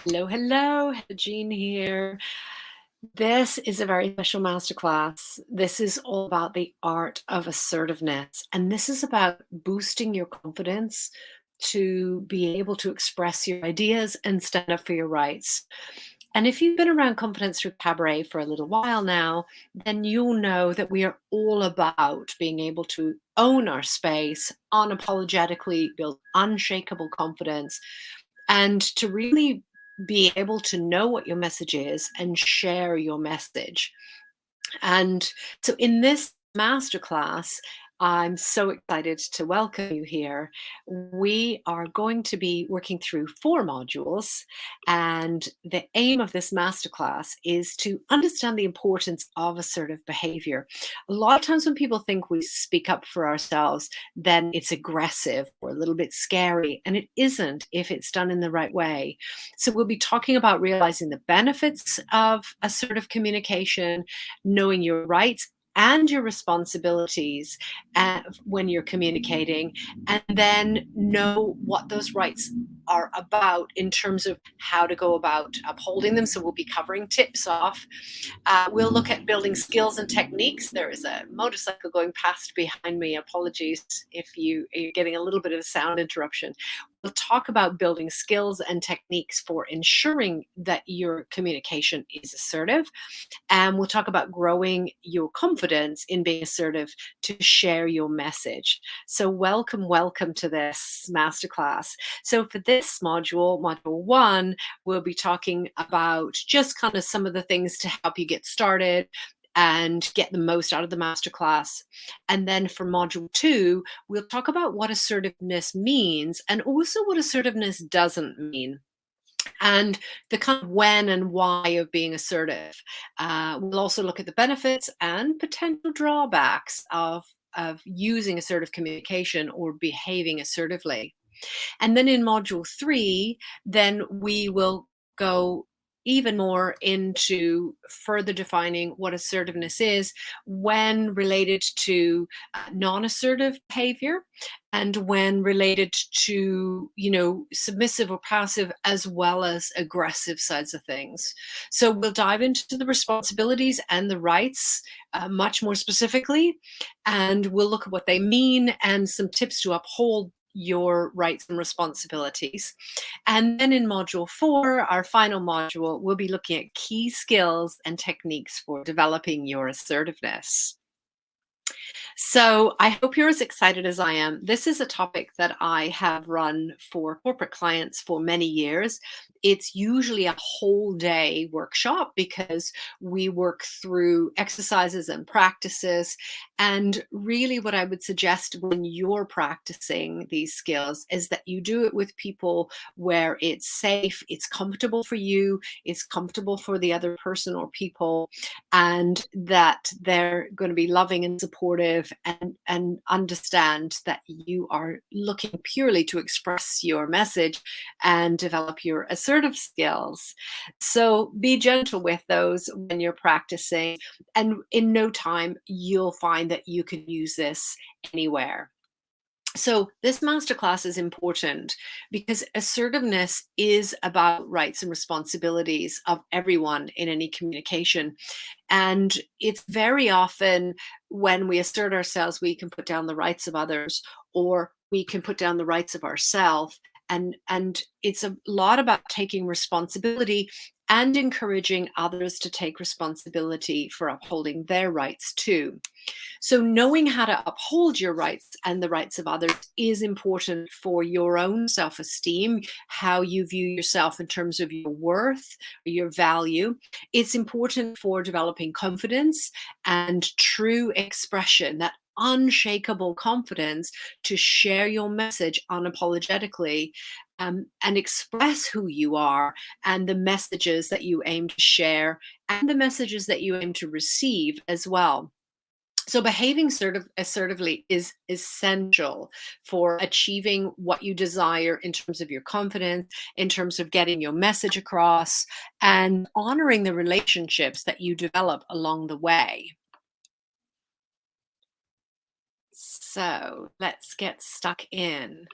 Hello, hello, Jean here. This is a very special masterclass. This is all about the art of assertiveness, and this is about boosting your confidence to be able to express your ideas and stand up for your rights. And if you've been around Confidence through Cabaret for a little while now, then you'll know that we are all about being able to own our space, unapologetically build unshakable confidence, and to really be able to know what your message is and share your message. And so in this masterclass, I'm so excited to welcome you here. We are going to be working through 4 modules, and the aim of this masterclass is to understand the importance of assertive behavior. A lot of times when people think we speak up for ourselves, then it's aggressive or a little bit scary, and it isn't if it's done in the right way. So we'll be talking about realizing the benefits of assertive communication, knowing your rights and your responsibilities when you're communicating, and then know what those rights are about in terms of how to go about upholding them. So we'll be covering tips off. We'll look at building skills and techniques. There is a motorcycle going past behind me. Apologies if you're getting a little bit of a sound interruption. We'll talk about building skills and techniques for ensuring that your communication is assertive. And we'll talk about growing your confidence in being assertive to share your message. So welcome to this masterclass. So for this module, module 1, we'll be talking about just kind of some of the things to help you get started and get the most out of the masterclass. And then for module 2, we'll talk about what assertiveness means and also what assertiveness doesn't mean, and the kind of when and why of being assertive. We'll also look at the benefits and potential drawbacks of using assertive communication or behaving assertively. And then in module 3, then we will go even more into further defining what assertiveness is when related to non-assertive behavior and when related to, submissive or passive as well as aggressive sides of things. So we'll dive into the responsibilities and the rights much more specifically, and we'll look at what they mean and some tips to uphold your rights and responsibilities. And then in module 4, our final module, we'll be looking at key skills and techniques for developing your assertiveness. So I hope you're as excited as I am. This is a topic that I have run for corporate clients for many years. It's usually a whole day workshop because we work through exercises and practices. And really, what I would suggest when you're practicing these skills is that you do it with people where it's safe, it's comfortable for you, it's comfortable for the other person or people, and that they're going to be loving and supportive and understand that you are looking purely to express your message and develop your assertive skills. So be gentle with those when you're practicing, and in no time you'll find that you can use this anywhere. So this masterclass is important because assertiveness is about rights and responsibilities of everyone in any communication. And it's very often when we assert ourselves, we can put down the rights of others, or we can put down the rights of ourselves. And it's a lot about taking responsibility and encouraging others to take responsibility for upholding their rights too. So knowing how to uphold your rights and the rights of others is important for your own self-esteem, how you view yourself in terms of your worth, your value. It's important for developing confidence and true expression, that unshakable confidence to share your message unapologetically, and express who you are and the messages that you aim to share and the messages that you aim to receive as well. So behaving assertively is essential for achieving what you desire in terms of your confidence, in terms of getting your message across, and honoring the relationships that you develop along the way. So let's get stuck in.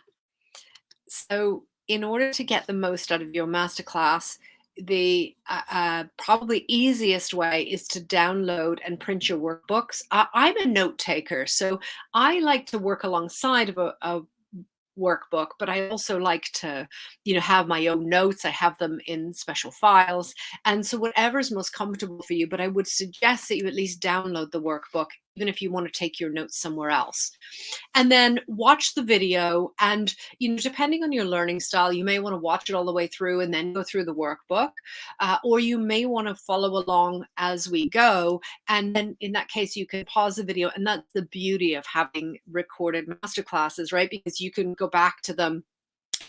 So in order to get the most out of your masterclass, the probably easiest way is to download and print your workbooks. I'm a note taker, so I like to work alongside of a workbook, but I also like to, have my own notes. I have them in special files. And so whatever's most comfortable for you, but I would suggest that you at least download the workbook, even if you want to take your notes somewhere else. And then watch the video. And, depending on your learning style, you may want to watch it all the way through and then go through the workbook. Or you may want to follow along as we go. And then in that case, you can pause the video. And that's the beauty of having recorded masterclasses, right? Because you can go back to them.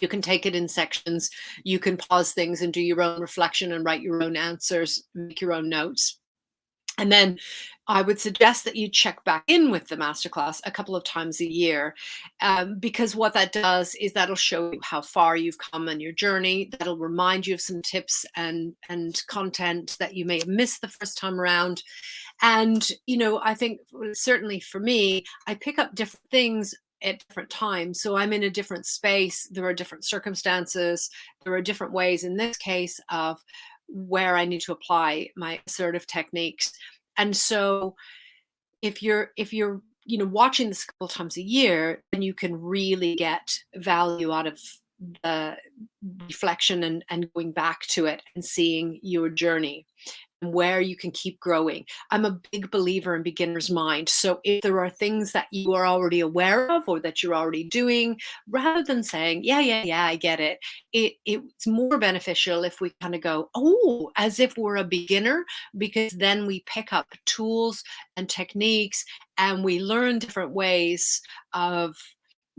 You can take it in sections. You can pause things and do your own reflection and write your own answers, make your own notes. And then I would suggest that you check back in with the masterclass a couple of times a year, because what that does is that'll show you how far you've come on your journey. That'll remind you of some tips and content that you may have missed the first time around. And, I think certainly for me, I pick up different things at different times. So I'm in a different space. There are different circumstances. There are different ways, in this case, of where I need to apply my assertive techniques. And so if you're watching this a couple times a year, then you can really get value out of the reflection and going back to it and seeing your journey and where you can keep growing. I'm a big believer in beginner's mind. So if there are things that you are already aware of or that you're already doing, rather than saying, yeah, I get it, it's more beneficial if we kind of go, oh, as if we're a beginner, because then we pick up tools and techniques and we learn different ways of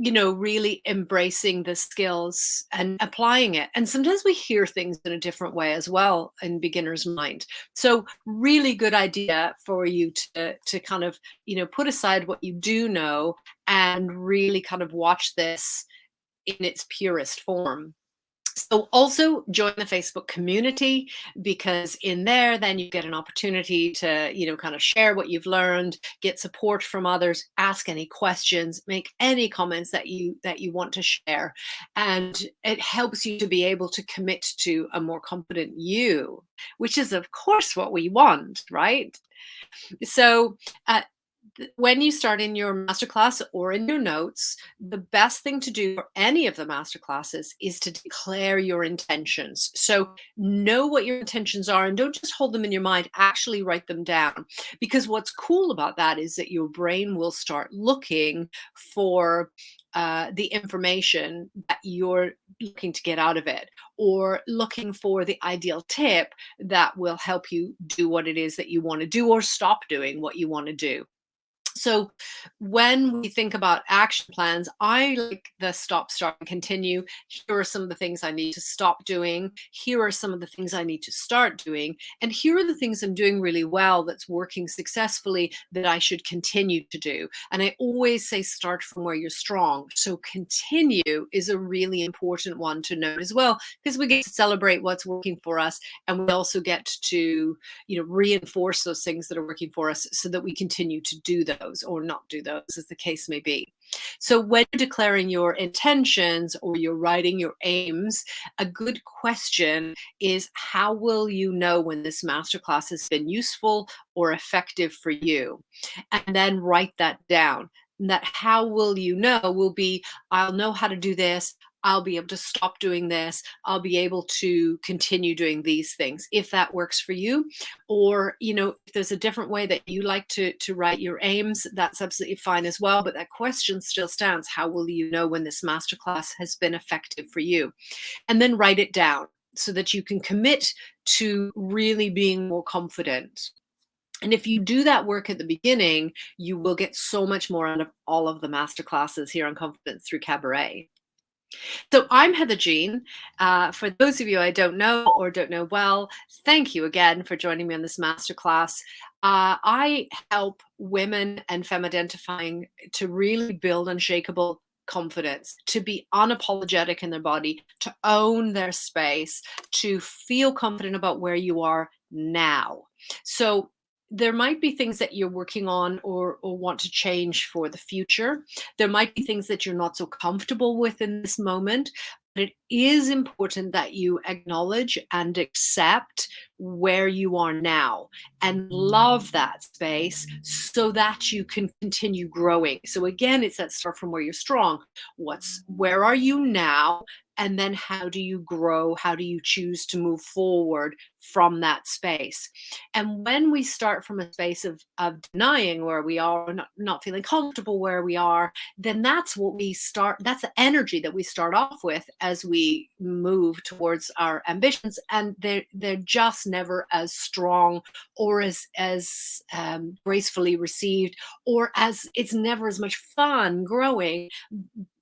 really embracing the skills and applying it. And sometimes we hear things in a different way as well in beginner's mind. So really good idea for you to kind of, put aside what you do know and really kind of watch this in its purest form. So also join the Facebook community, because in there, then you get an opportunity to, kind of share what you've learned, get support from others, ask any questions, make any comments that you want to share. And it helps you to be able to commit to a more confident you, which is of course what we want, right? So uh, when you start in your masterclass or in your notes, the best thing to do for any of the masterclasses is to declare your intentions. So know what your intentions are and don't just hold them in your mind, actually write them down. Because what's cool about that is that your brain will start looking for the information that you're looking to get out of it, or looking for the ideal tip that will help you do what it is that you want to do or stop doing what you want to do. So when we think about action plans, I like the stop, start, and continue. Here are some of the things I need to stop doing. Here are some of the things I need to start doing. And here are the things I'm doing really well that's working successfully that I should continue to do. And I always say start from where you're strong. So continue is a really important one to note as well, because we get to celebrate what's working for us. And we also get to, reinforce those things that are working for us so that we continue to do those or not do those, as the case may be. So when you're declaring your intentions or you're writing your aims, a good question is, how will you know when this masterclass has been useful or effective for you? And then write that down. And that how will you know will be, I'll know how to do this. I'll be able to stop doing this. I'll be able to continue doing these things if that works for you. Or, if there's a different way that you like to write your aims, that's absolutely fine as well. But that question still stands. How will you know when this masterclass has been effective for you? And then write it down so that you can commit to really being more confident. And if you do that work at the beginning, you will get so much more out of all of the masterclasses here on Confidence Through Cabaret. So I'm Heather Jean. For those of you I don't know or don't know well, thank you again for joining me on this masterclass. I help women and femme-identifying to really build unshakable confidence, to be unapologetic in their body, to own their space, to feel confident about where you are now. So there might be things that you're working on or want to change for the future. There might be things that you're not so comfortable with in this moment, But it is important that you acknowledge and accept where you are now and love that space so that you can continue growing. So again, it's that start from where you're strong. Where are you now? And then how do you grow? How do you choose to move forward from that space? And when we start from a space of denying where we are, not feeling comfortable where we are, then that's the energy that we start off with as we move towards our ambitions, and they're just never as strong or as gracefully received, or as it's never as much fun growing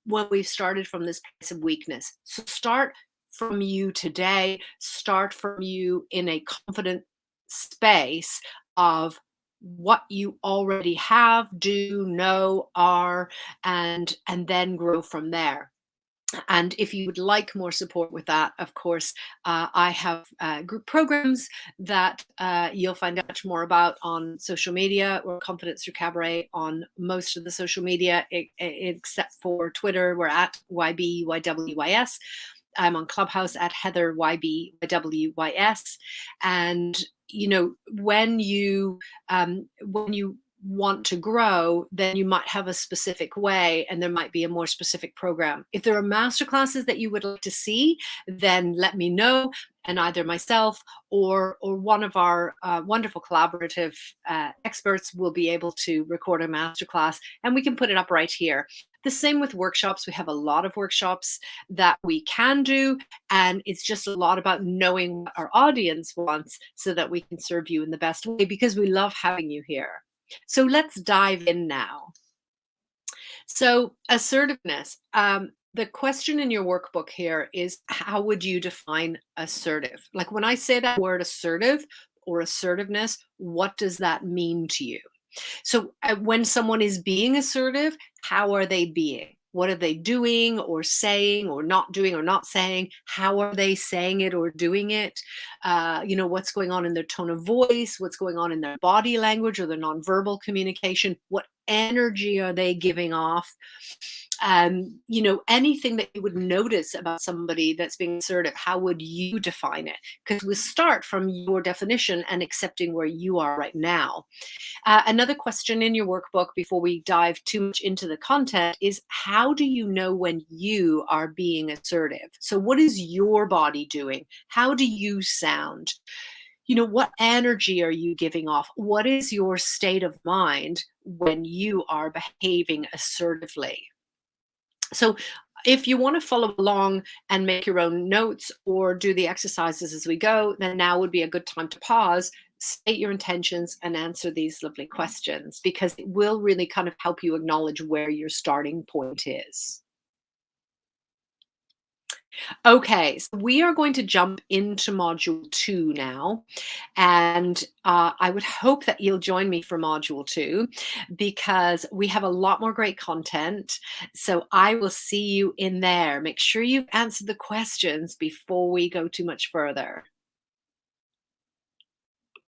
when we've started from this place of weakness. So start from you today, start from you in a confident space of what you already have, do, know, are, and then grow from there. And if you would like more support with that, of course, I have group programs that you'll find out much more about on social media, or Confidence Through Cabaret on most of the social media, except for Twitter. We're at YBYWYS. I'm on Clubhouse at Heather YBYWYS. And when you want to grow, then you might have a specific way, and there might be a more specific program. If there are master classes that you would like to see, then let me know, and either myself or one of our wonderful collaborative experts will be able to record a master class, and we can put it up right here. The same with workshops. We have a lot of workshops that we can do, and it's just a lot about knowing what our audience wants so that we can serve you in the best way, because we love having you here. So let's dive in now. So assertiveness. The question in your workbook here is, how would you define assertive? Like, when I say that word assertive or assertiveness, what does that mean to you? So when someone is being assertive, how are they being? What are they doing or saying or not doing or not saying? How are they saying it or doing it? What's going on in their tone of voice? What's going on in their body language or their nonverbal communication? What energy are they giving off? Anything that you would notice about somebody that's being assertive, how would you define it? Because we start from your definition and accepting where you are right now. Another question in your workbook before we dive too much into the content is, how do you know when you are being assertive? So what is your body doing? How do you sound? What energy are you giving off? What is your state of mind when you are behaving assertively? So if you want to follow along and make your own notes or do the exercises as we go, then now would be a good time to pause, state your intentions, and answer these lovely questions, because it will really kind of help you acknowledge where your starting point is. Okay, so we are going to jump into module 2 now. And I would hope that you'll join me for module 2, because we have a lot more great content. So I will see you in there. Make sure you've answered the questions before we go too much further.